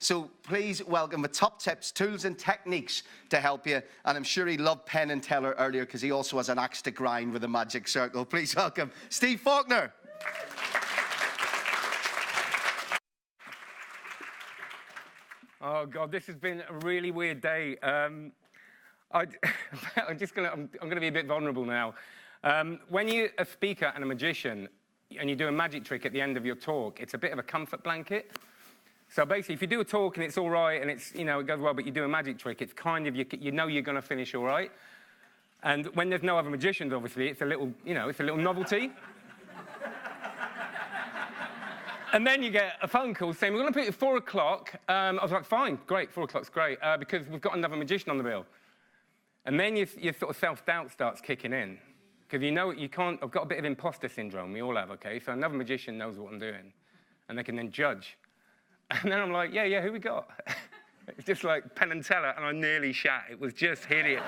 So please welcome the top tips, tools and techniques to help you. And I'm sure he loved Penn and Teller earlier because he also has an axe to grind with a magic circle. Please welcome Steve Faulkner. Oh God, this has been a really weird day. I'm gonna be a bit vulnerable now. When you're a speaker and a magician and you do a magic trick at the end of your talk, it's a bit of a comfort blanket. So basically, if you do a talk and it's all right and it's, it goes well, but you do a magic trick, it's kind of, you know you're gonna finish all right. And when there's no other magicians, obviously, it's a little, it's a little novelty. And then you get a phone call saying, we're going to put it at 4 o'clock. I was like, fine, great, 4 o'clock's great, because we've got another magician on the bill. And then your sort of self-doubt starts kicking in. Because you can't, I've got a bit of imposter syndrome, we all have, okay? So another magician knows what I'm doing. And they can then judge. And then I'm like, yeah, who we got? It's just like Penn and Teller, and I nearly shat. It was just hideous.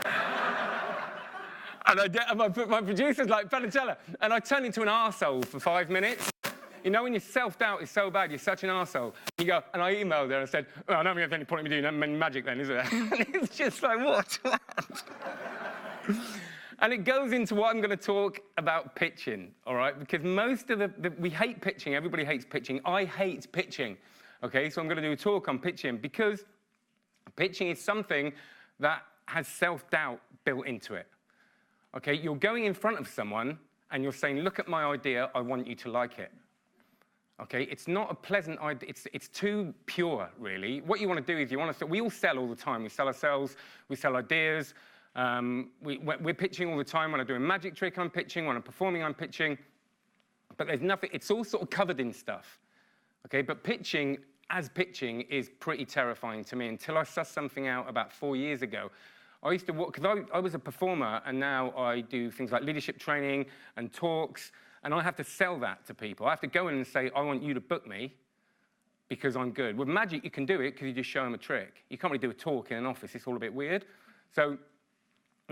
And my producer's like, Penn and Teller. And I turned into an arsehole for 5 minutes. When your self-doubt is so bad, you're such an arsehole. You go, and I emailed her and said, I don't think there's any point in me doing that magic then, is there? And it's just like, what? And it goes into what I'm going to talk about pitching, all right? Because most of we hate pitching. Everybody hates pitching. I hate pitching, okay? So I'm going to do a talk on pitching because pitching is something that has self-doubt built into it, okay? You're going in front of someone and you're saying, look at my idea, I want you to like it. Okay, it's not a pleasant idea. It's too pure, really. What you want to do is we all sell all the time. We sell ourselves, we sell ideas. We're pitching all the time. When I do a magic trick, I'm pitching. When I'm performing, I'm pitching. But there's nothing, it's all sort of covered in stuff. Okay, but pitching is pretty terrifying to me until I sussed something out about 4 years ago. I used to work, because I was a performer, and now I do things like leadership training and talks. And I have to sell that to people. I have to go in and say, I want you to book me because I'm good. With magic, you can do it because you just show them a trick. You can't really do a talk in an office. It's all a bit weird. So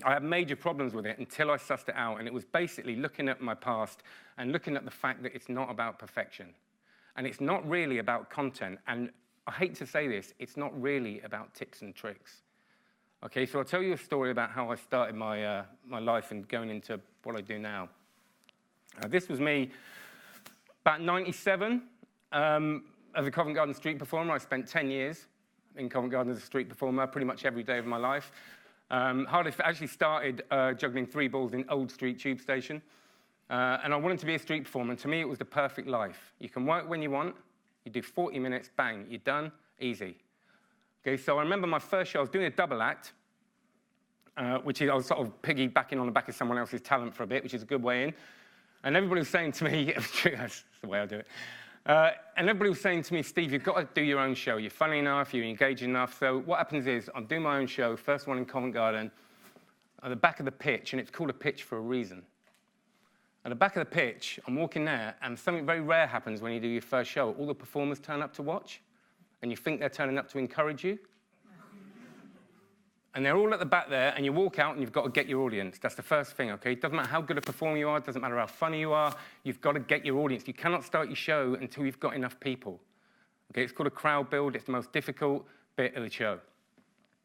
I had major problems with it until I sussed it out. And it was basically looking at my past and looking at the fact that it's not about perfection. And it's not really about content. And I hate to say this, it's not really about tips and tricks. Okay, so I'll tell you a story about how I started my life and going into what I do now. This was me about 97 as a Covent Garden street performer. I spent 10 years in Covent Garden as a street performer, pretty much every day of my life. Actually started juggling 3 balls in Old Street tube station. And I wanted to be a street performer, and to me it was the perfect life. You can work when you want, you do 40 minutes, bang, you're done, easy. Okay, so I remember my first show, I was doing a double act, which is I was sort of piggybacking on the back of someone else's talent for a bit, which is a good way in. And everybody was saying to me, that's the way I do it. And everybody was saying to me, Steve, you've got to do your own show. You're funny enough, you're engaging enough. So what happens is I'm doing my own show, first one in Covent Garden, at the back of the pitch, and it's called a pitch for a reason. At the back of the pitch, I'm walking there, and something very rare happens when you do your first show. All the performers turn up to watch, and you think they're turning up to encourage you. And they're all at the back there, and you walk out, and you've got to get your audience. That's the first thing, okay? It doesn't matter how good a performer you are, it doesn't matter how funny you are, you've got to get your audience. You cannot start your show until you've got enough people. Okay, it's called a crowd build. It's the most difficult bit of the show.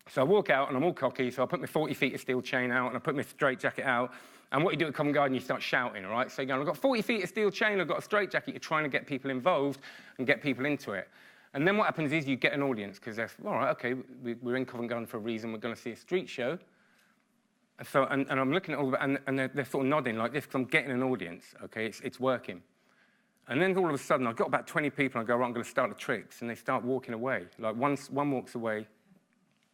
So I walk out, and I'm all cocky, so I put my 40 feet of steel chain out, and I put my straight jacket out, and what you do at Covent Garden, you start shouting, all right? So you're going, I've got 40 feet of steel chain, I've got a straight jacket. You're trying to get people involved and get people into it. And then what happens is you get an audience, because they're, all right, okay, we're in Covent Garden for a reason, we're going to see a street show. So, and I'm looking at all of it, and they're sort of nodding like this, because I'm getting an audience, okay, it's working. And then all of a sudden, I've got about 20 people, and I go, right, I'm going to start the tricks, and they start walking away. Like one walks away,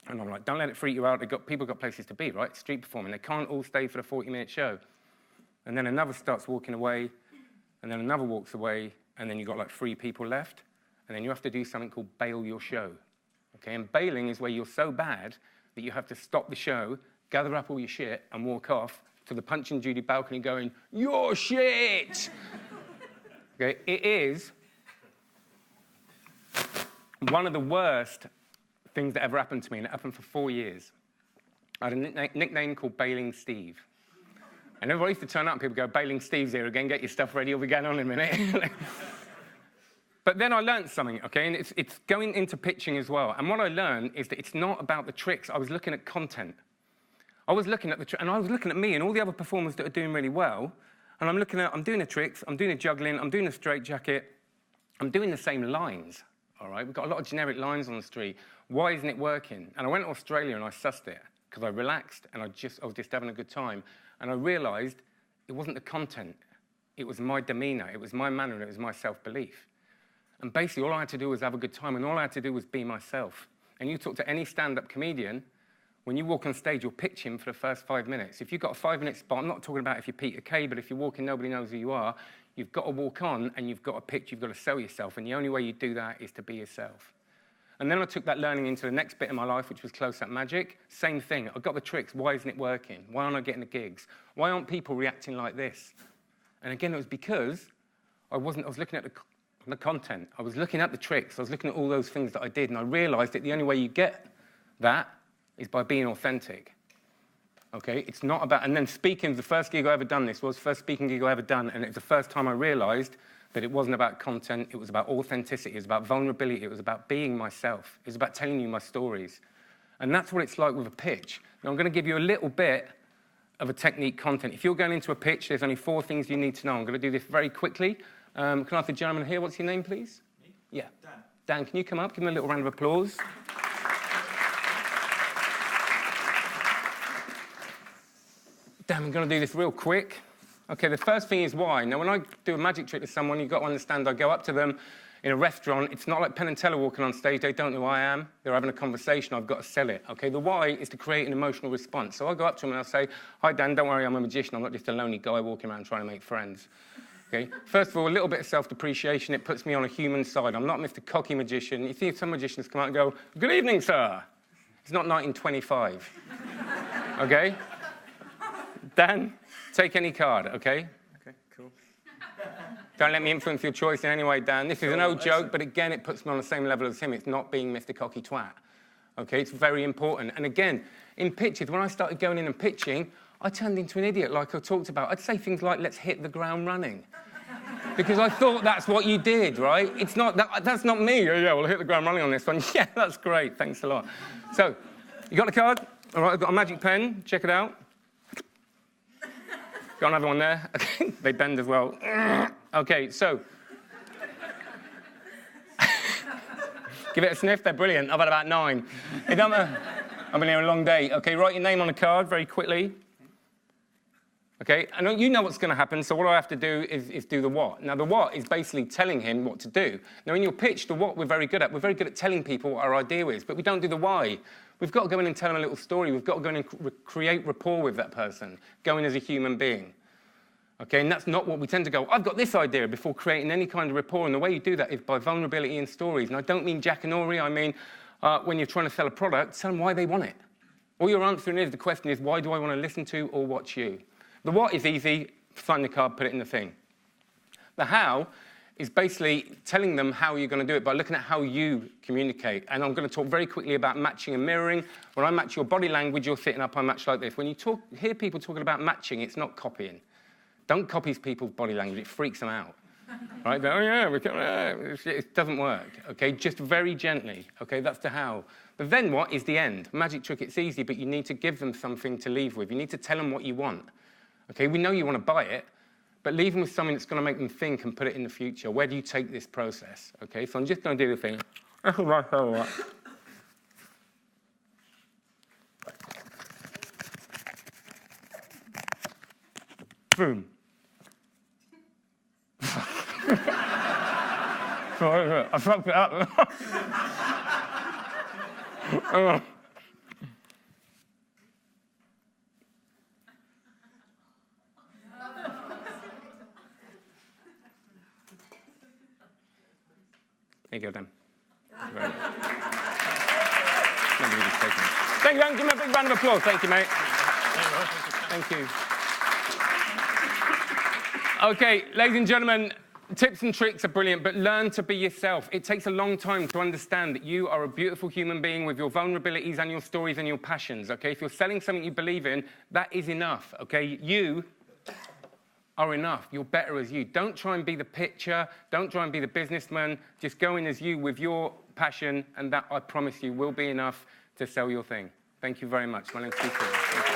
and I'm like, don't let it freak you out, people got places to be, right, street performing. They can't all stay for the 40-minute show. And then another starts walking away, and then another walks away, and then you've got like 3 people left. And then you have to do something called bail your show. Okay, and bailing is where you're so bad that you have to stop the show, gather up all your shit, and walk off to the Punch and Judy balcony going, "Your shit!" Okay, it is one of the worst things that ever happened to me, and it happened for 4 years. I had a nickname called Bailing Steve. And everybody used to turn up and people go, "Bailing Steve's here again, get your stuff ready, we'll be going on in a minute." But then I learned something, okay? And it's going into pitching as well. And what I learned is that it's not about the tricks. I was looking at content. I was looking at and I was looking at me and all the other performers that are doing really well. And I'm doing the tricks, I'm doing the juggling, I'm doing the straight jacket. I'm doing the same lines, all right? We've got a lot of generic lines on the street. Why isn't it working? And I went to Australia and I sussed it because I relaxed and I was just having a good time. And I realized it wasn't the content. It was my demeanor. It was my manner. And it was my self-belief. And basically, all I had to do was have a good time, and all I had to do was be myself. And you talk to any stand-up comedian, when you walk on stage, you'll pitch him for the first 5 minutes. If you've got a 5-minute spot, I'm not talking about if you're Peter Kay, but if you're walking, nobody knows who you are, you've got to walk on, and you've got to pitch, you've got to sell yourself, and the only way you do that is to be yourself. And then I took that learning into the next bit of my life, which was close-up magic. Same thing. I got the tricks. Why isn't it working? Why aren't I getting the gigs? Why aren't people reacting like this? And again, it was because I was looking at the content. I was looking at the tricks. I was looking at all those things that I did, and I realized that the only way you get that is by being authentic. Okay? It's not about, and then speaking, the first gig I ever done this was, first speaking gig I ever done, and it was the first time I realized that it wasn't about content, it was about authenticity, it was about vulnerability, it was about being myself, it was about telling you my stories. And that's what it's like with a pitch. Now, I'm going to give you a little bit of a technique content. If you're going into a pitch, there's only 4 things you need to know. I'm going to do this very quickly. Can I have the gentleman here? What's your name, please? Me? Yeah. Dan. Dan, can you come up? Give him a little round of applause. Dan, I'm going to do this real quick. Okay, the first thing is why. Now, when I do a magic trick to someone, you've got to understand, I go up to them in a restaurant. It's not like Penn and Teller walking on stage. They don't know who I am. They're having a conversation. I've got to sell it. Okay, the why is to create an emotional response. So I go up to them and I'll say, hi, Dan, don't worry, I'm a magician. I'm not just a lonely guy walking around trying to make friends. Okay? First of all, a little bit of self-depreciation. It puts me on a human side. I'm not Mr. Cocky Magician. You see some magicians come out and go, good evening, sir. It's not 1925. Okay? Dan, take any card, okay? Okay, cool. Don't let me influence your choice in any way, Dan. This is an old joke, but again, it puts me on the same level as him. It's not being Mr. Cocky Twat. Okay, it's very important. And again, in pitches, when I started going in and pitching, I turned into an idiot, like I talked about. I'd say things like, let's hit the ground running. Because I thought that's what you did, right? It's not, that's not me. Yeah, we'll hit the ground running on this one. Yeah, that's great. Thanks a lot. So, you got the card? All right, I've got a magic pen. Check it out. Got another one there. Okay, they bend as well. Okay, so. Give it a sniff, they're brilliant. I've had about 9. I've been here a long day. Okay, write your name on a card very quickly. Okay, and you know what's going to happen, so what I have to do is do the what. Now, the what is basically telling him what to do. Now, in your pitch, the what we're very good at. We're very good at telling people what our idea is, but we don't do the why. We've got to go in and tell them a little story. We've got to go in and create rapport with that person, go in as a human being. Okay, and that's not what we tend to go, I've got this idea, before creating any kind of rapport. And the way you do that is by vulnerability and stories. And I don't mean jackanory. I mean, when you're trying to sell a product, tell them why they want it. All you're answering is, the question is, why do I want to listen to or watch you? The what is easy, sign the card, put it in the thing. The how is basically telling them how you're going to do it by looking at how you communicate. And I'm going to talk very quickly about matching and mirroring. When I match your body language, you're sitting up, I match like this. When you hear people talking about matching, it's not copying. Don't copy people's body language, it freaks them out. Right? They're, oh yeah, it doesn't work. Okay, just very gently. Okay, that's the how. But then what is the end? Magic trick, it's easy, but you need to give them something to leave with. You need to tell them what you want. Okay, we know you want to buy it, but leave them with something that's going to make them think and put it in the future. Where do you take this process? Okay, so I'm just going to do the thing. Boom. I fucked it up. There you go, Dan. Thank you, Dan. Give me a big round of applause. Thank you, mate. Thank you. Okay, ladies and gentlemen, tips and tricks are brilliant, but learn to be yourself. It takes a long time to understand that you are a beautiful human being with your vulnerabilities and your stories and your passions, okay? If you're selling something you believe in, that is enough, okay? You are enough. You're better as you. Don't try and be the pitcher. Don't try and be the businessman. Just go in as you with your passion, and that, I promise you, will be enough to sell your thing. Thank you very much. My name's Steve Faulkner.